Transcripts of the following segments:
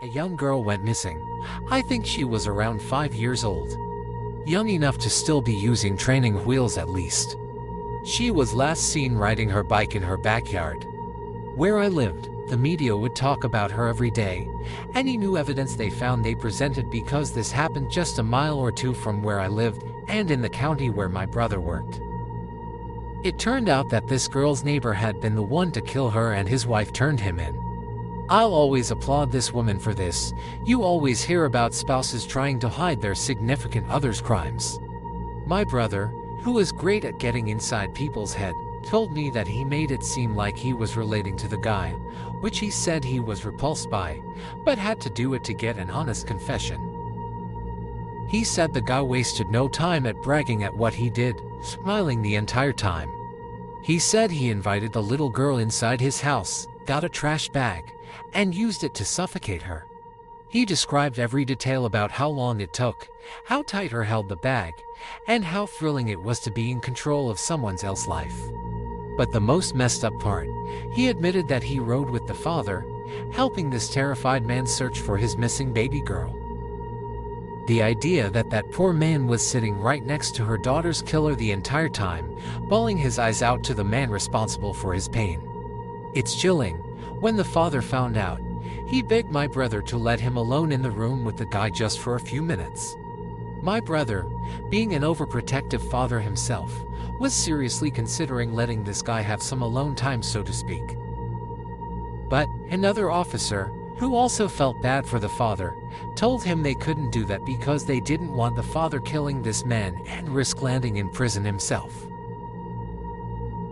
A young girl went missing. I think she was around 5 years old. Young enough to still be using training wheels at least. She was last seen riding her bike in her backyard. Where I lived, the media would talk about her every day. Any new evidence they found they presented because this happened just a mile or two from where I lived and in the county where my brother worked. It turned out that this girl's neighbor had been the one to kill her and his wife turned him in. I'll always applaud this woman for this. You always hear about spouses trying to hide their significant other's crimes. My brother, who is great at getting inside people's head, told me that he made it seem like he was relating to the guy, which he said he was repulsed by, but had to do it to get an honest confession. He said the guy wasted no time at bragging at what he did, smiling the entire time. He said he invited the little girl inside his house, got a trash bag, and used it to suffocate her. He described every detail about how long it took, how tight her held the bag, and how thrilling it was to be in control of someone else's life. But the most messed up part, he admitted that he rode with the father, helping this terrified man search for his missing baby girl. The idea that that poor man was sitting right next to her daughter's killer the entire time, bawling his eyes out to the man responsible for his pain. It's chilling. When the father found out, he begged my brother to let him alone in the room with the guy just for a few minutes. My brother, being an overprotective father himself, was seriously considering letting this guy have some alone time, so to speak. But another officer, who also felt bad for the father, told him they couldn't do that because they didn't want the father killing this man and risk landing in prison himself.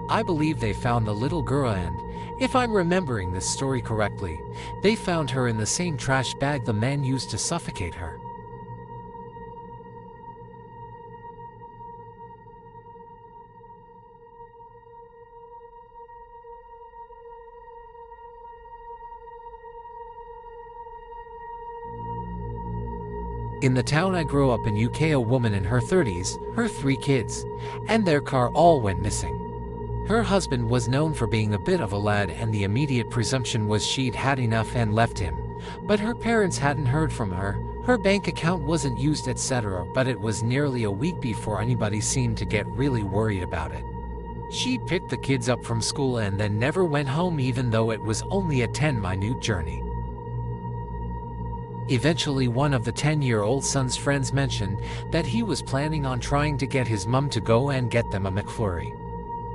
I believe they found the little girl and, if I'm remembering this story correctly, they found her in the same trash bag the man used to suffocate her. In the town I grew up in UK, a woman in her 30s, her 3 kids, and their car all went missing. Her husband was known for being a bit of a lad and the immediate presumption was she'd had enough and left him. But her parents hadn't heard from her bank account wasn't used, etc. But it was nearly a week before anybody seemed to get really worried about it. She picked the kids up from school and then never went home, even though it was only a 10-minute journey. Eventually, one of the 10-year-old son's friends mentioned that he was planning on trying to get his mum to go and get them a McFlurry.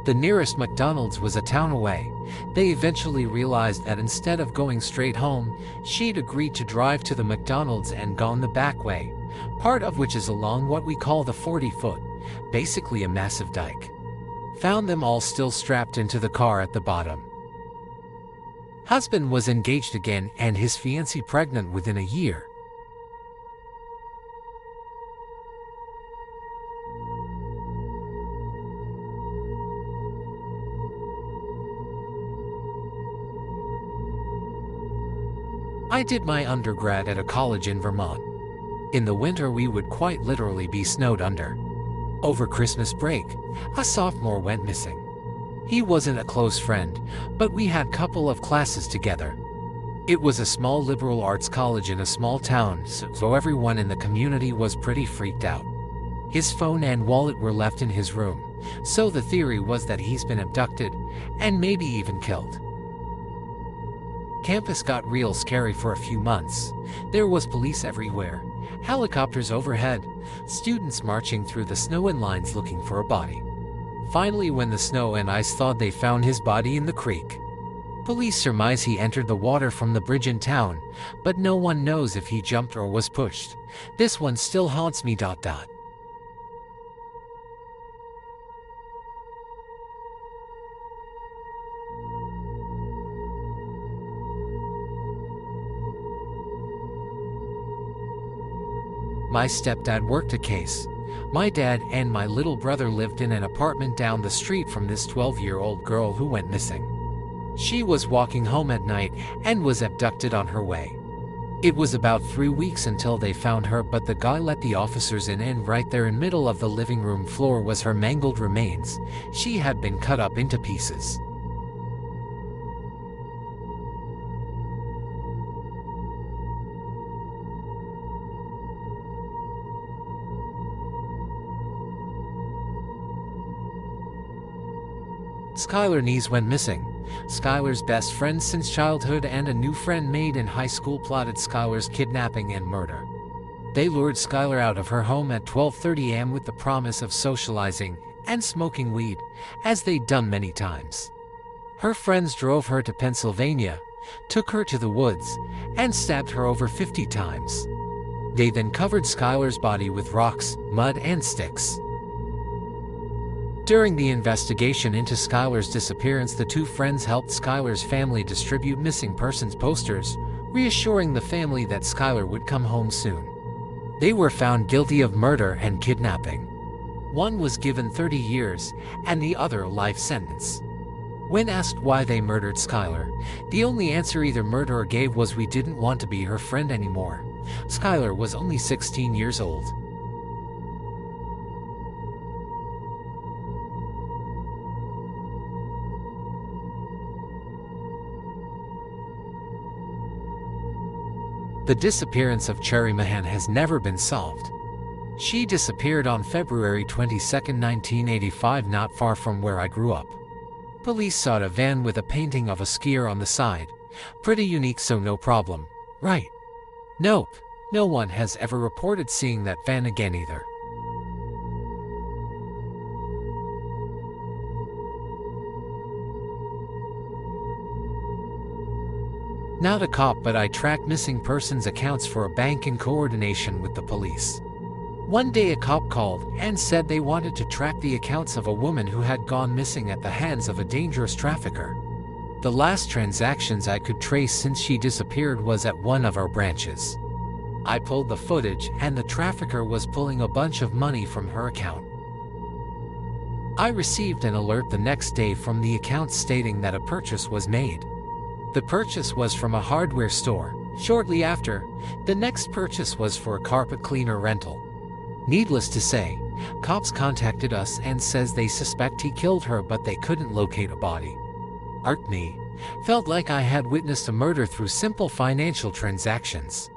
The nearest McDonald's was a town away. They eventually realized that instead of going straight home, she'd agreed to drive to the McDonald's and gone the back way, part of which is along what we call the 40-foot, basically a massive dike. Found them all still strapped into the car at the bottom. Husband was engaged again and his fiancée pregnant within a year. I did my undergrad at a college in Vermont. In the winter we would quite literally be snowed under. Over Christmas break, a sophomore went missing. He wasn't a close friend, but we had a couple of classes together. It was a small liberal arts college in a small town, so everyone in the community was pretty freaked out. His phone and wallet were left in his room, so the theory was that he's been abducted and maybe even killed. Campus got real scary for a few months. There was police everywhere, helicopters overhead, students marching through the snow in lines looking for a body. Finally, when the snow and ice thawed, they found his body in the creek. Police surmise he entered the water from the bridge in town, but no one knows if he jumped or was pushed. This one still haunts me. My stepdad worked a case. My dad and my little brother lived in an apartment down the street from this 12-year-old girl who went missing. She was walking home at night and was abducted on her way. It was about 3 weeks until they found her, but the guy let the officers in, and right there in middle of the living room floor was her mangled remains. She had been cut up into pieces. Skylar Nees went missing. Skylar's best friend since childhood and a new friend made in high school plotted Skylar's kidnapping and murder. They lured Skylar out of her home at 12:30 a.m. with the promise of socializing and smoking weed, as they'd done many times. Her friends drove her to Pennsylvania, took her to the woods, and stabbed her over 50 times. They then covered Skylar's body with rocks, mud, and sticks. During the investigation into Skylar's disappearance, the two friends helped Skylar's family distribute missing persons posters, reassuring the family that Skylar would come home soon. They were found guilty of murder and kidnapping. One was given 30 years, and the other a life sentence. When asked why they murdered Skylar, the only answer either murderer gave was, "We didn't want to be her friend anymore." Skylar was only 16 years old. The disappearance of Cherry Mahan has never been solved. She disappeared on February 22, 1985, not far from where I grew up. Police saw a van with a painting of a skier on the side. Pretty unique, so no problem, right? Nope, no one has ever reported seeing that van again either. Not a cop, but I track missing persons accounts for a bank in coordination with the police. One day a cop called and said they wanted to track the accounts of a woman who had gone missing at the hands of a dangerous trafficker. The last transactions I could trace since she disappeared was at one of our branches. I pulled the footage, and the trafficker was pulling a bunch of money from her account. I received an alert the next day from the account stating that a purchase was made. The purchase was from a hardware store. Shortly after, the next purchase was for a carpet cleaner rental. Needless to say, cops contacted us and says they suspect he killed her, but they couldn't locate a body. Me felt like I had witnessed a murder through simple financial transactions.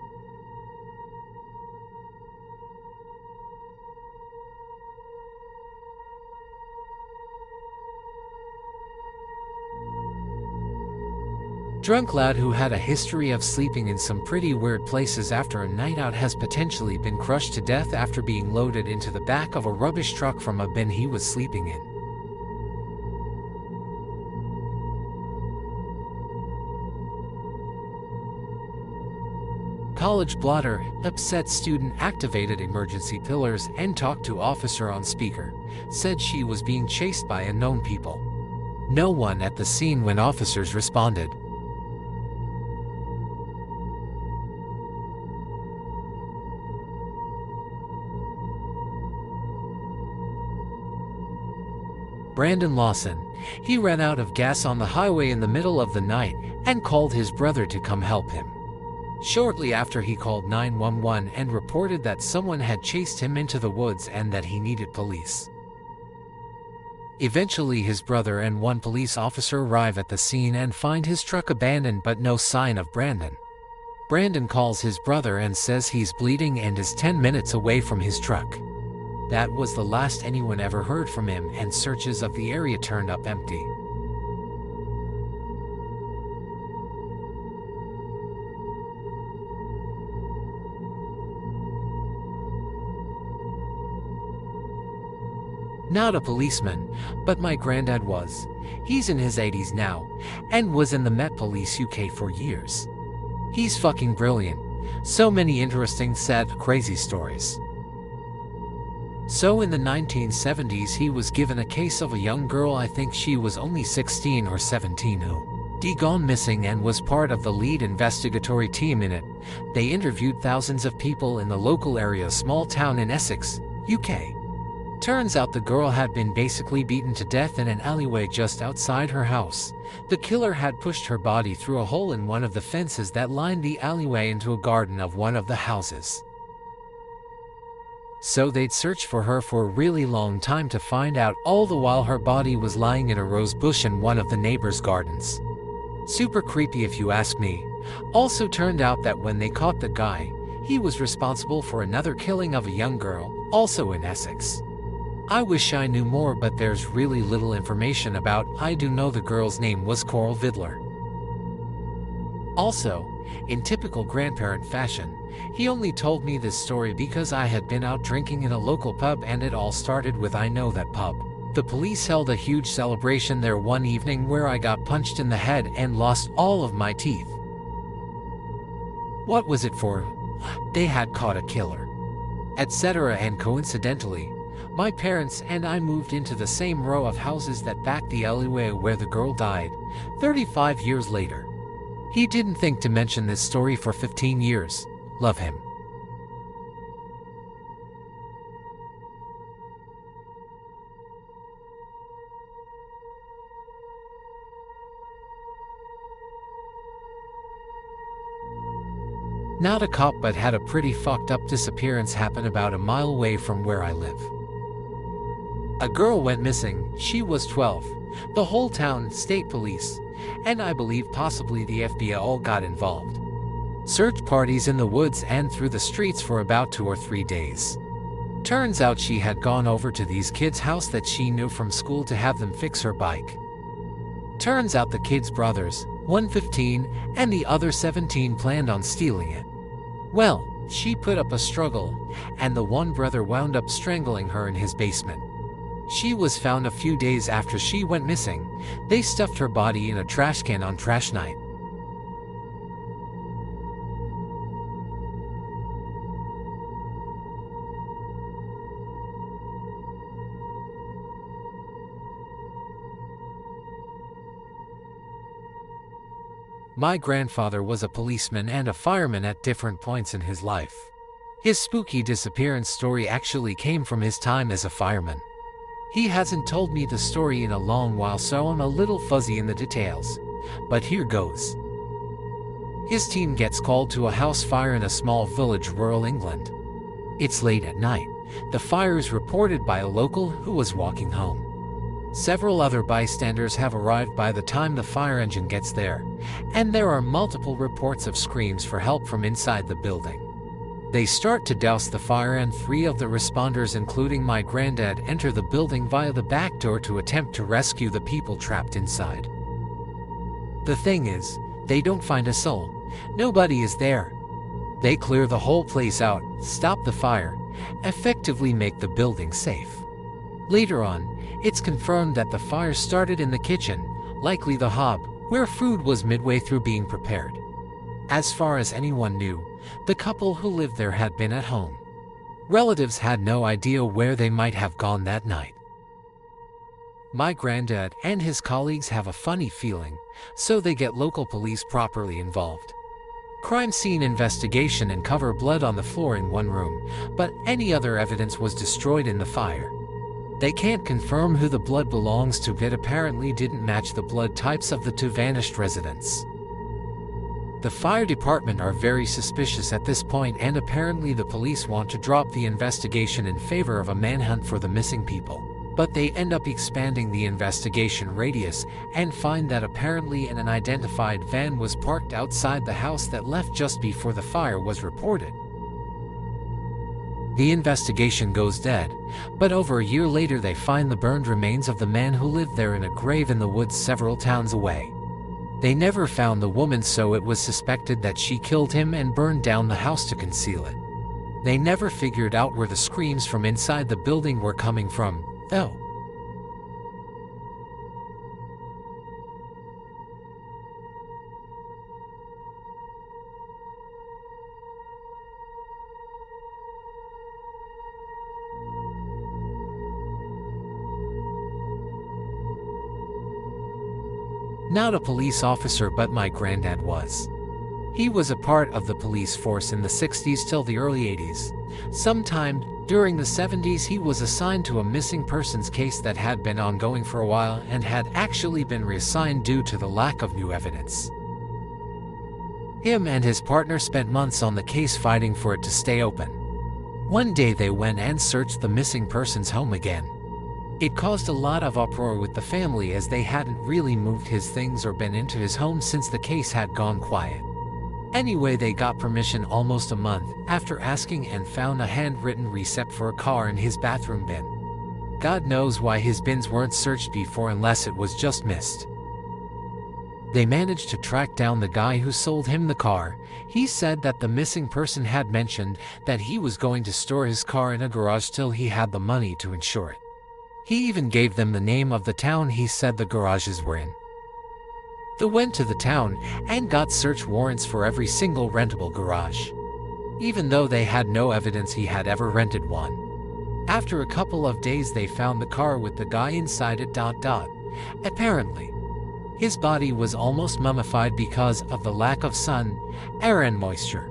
Drunk lad who had a history of sleeping in some pretty weird places after a night out has potentially been crushed to death after being loaded into the back of a rubbish truck from a bin he was sleeping in. College blotter, upset student activated emergency pillars and talked to officer on speaker, said she was being chased by unknown people. No one at the scene when officers responded. Brandon Lawson. He ran out of gas on the highway in the middle of the night and called his brother to come help him. Shortly after, he called 911 and reported that someone had chased him into the woods and that he needed police. Eventually, his brother and one police officer arrive at the scene and find his truck abandoned, but no sign of Brandon. Brandon calls his brother and says he's bleeding and is 10 minutes away from his truck. That was the last anyone ever heard from him, and searches of the area turned up empty. Not a policeman, but my granddad was. He's in his 80s now, and was in the Met Police UK for years. He's fucking brilliant. So many interesting, sad, crazy stories. So in the 1970s he was given a case of a young girl, I think she was only 16 or 17, who gone missing, and was part of the lead investigatory team in it. They interviewed thousands of people in the local area, small town in Essex, UK. Turns out the girl had been basically beaten to death in an alleyway just outside her house. The killer had pushed her body through a hole in one of the fences that lined the alleyway into a garden of one of the houses. So they'd search for her for a really long time to find out, all the while her body was lying in a rose bush in one of the neighbors' gardens. Super creepy if you ask me. Also turned out that when they caught the guy, he was responsible for another killing of a young girl, also in Essex. I wish I knew more, but there's really little information about. I do know the girl's name was Coral Vidler. Also, in typical grandparent fashion, he only told me this story because I had been out drinking in a local pub, and it all started with "I know that pub." The police held a huge celebration there one evening where I got punched in the head and lost all of my teeth. What was it for? They had caught a killer, etc. And coincidentally, my parents and I moved into the same row of houses that backed the alleyway where the girl died, 35 years later. He didn't think to mention this story for 15 years. Love him. Not a cop, but had a pretty fucked up disappearance happen about a mile away from where I live. A girl went missing. She was 12. The whole town, state police, and I believe possibly the FBI all got involved. Search parties in the woods and through the streets for about 2 or 3 days. Turns out she had gone over to these kids' house that she knew from school to have them fix her bike. Turns out the kids' brothers, one 15 and the other 17, planned on stealing it. Well, she put up a struggle, and the one brother wound up strangling her in his basement. She was found a few days after she went missing. They stuffed her body in a trash can on trash night. My grandfather was a policeman and a fireman at different points in his life. His spooky disappearance story actually came from his time as a fireman. He hasn't told me the story in a long while, so I'm a little fuzzy in the details. But here goes. His team gets called to a house fire in a small village, rural England. It's late at night. The fire is reported by a local who was walking home. Several other bystanders have arrived by the time the fire engine gets there, and there are multiple reports of screams for help from inside the building. They start to douse the fire, and 3 of the responders, including my granddad, enter the building via the back door to attempt to rescue the people trapped inside. The thing is, they don't find a soul. Nobody is there. They clear the whole place out, stop the fire, effectively make the building safe. Later on, it's confirmed that the fire started in the kitchen, likely the hob, where food was midway through being prepared. As far as anyone knew, the couple who lived there had been at home. Relatives had no idea where they might have gone that night. My granddad and his colleagues have a funny feeling, so they get local police properly involved. Crime scene investigation and cover blood on the floor in one room, but any other evidence was destroyed in the fire. They can't confirm who the blood belongs to, but apparently didn't match the blood types of the 2 vanished residents. The fire department are very suspicious at this point, and apparently the police want to drop the investigation in favor of a manhunt for the missing people. But they end up expanding the investigation radius and find that apparently an unidentified van was parked outside the house that left just before the fire was reported. The investigation goes dead, but over a year later they find the burned remains of the man who lived there in a grave in the woods several towns away. They never found the woman, so it was suspected that she killed him and burned down the house to conceal it. They never figured out where the screams from inside the building were coming from, though. Not a police officer, but my granddad was. He was a part of the police force in the 60s till the early 80s. Sometime during the 70s he was assigned to a missing persons case that had been ongoing for a while and had actually been reassigned due to the lack of new evidence. Him and his partner spent months on the case fighting for it to stay open. One day they went and searched the missing person's home again. It caused a lot of uproar with the family, as they hadn't really moved his things or been into his home since the case had gone quiet. Anyway, they got permission almost a month after asking and found a handwritten receipt for a car in his bathroom bin. God knows why his bins weren't searched before unless it was just missed. They managed to track down the guy who sold him the car. He said that the missing person had mentioned that he was going to store his car in a garage till he had the money to insure it. He even gave them the name of the town he said the garages were in. They went to the town and got search warrants for every single rentable garage, even though they had no evidence he had ever rented one. After a couple of days they found the car with the guy inside it. Apparently, his body was almost mummified because of the lack of sun, air and moisture.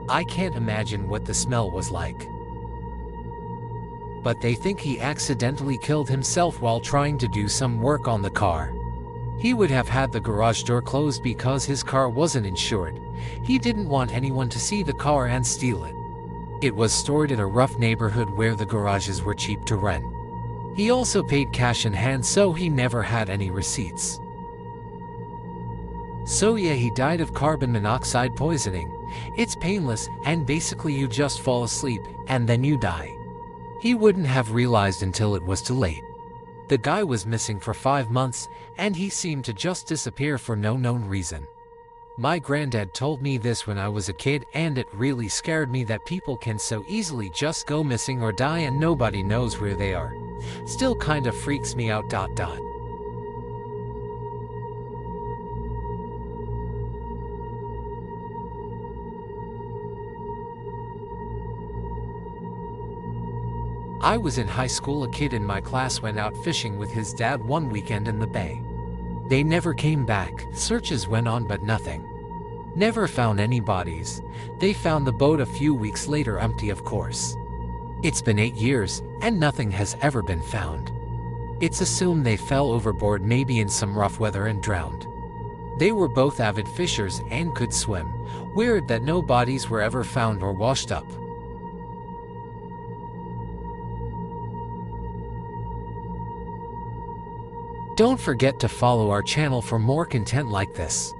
I can't imagine what the smell was like. But they think he accidentally killed himself while trying to do some work on the car. He would have had the garage door closed because his car wasn't insured. He didn't want anyone to see the car and steal it. It was stored in a rough neighborhood where the garages were cheap to rent. He also paid cash in hand, so he never had any receipts. So yeah, he died of carbon monoxide poisoning. It's painless, and basically you just fall asleep, and then you die. He wouldn't have realized until it was too late. The guy was missing for 5 months, and he seemed to just disappear for no known reason. My granddad told me this when I was a kid, and it really scared me that people can so easily just go missing or die and nobody knows where they are. Still kinda freaks me out. I was in high school. A kid in my class went out fishing with his dad one weekend in the bay. They never came back. Searches went on but nothing. Never found any bodies. They found the boat a few weeks later, empty of course. It's been 8 years and nothing has ever been found. It's assumed they fell overboard, maybe in some rough weather, and drowned. They were both avid fishers and could swim. Weird that no bodies were ever found or washed up. Don't forget to follow our channel for more content like this.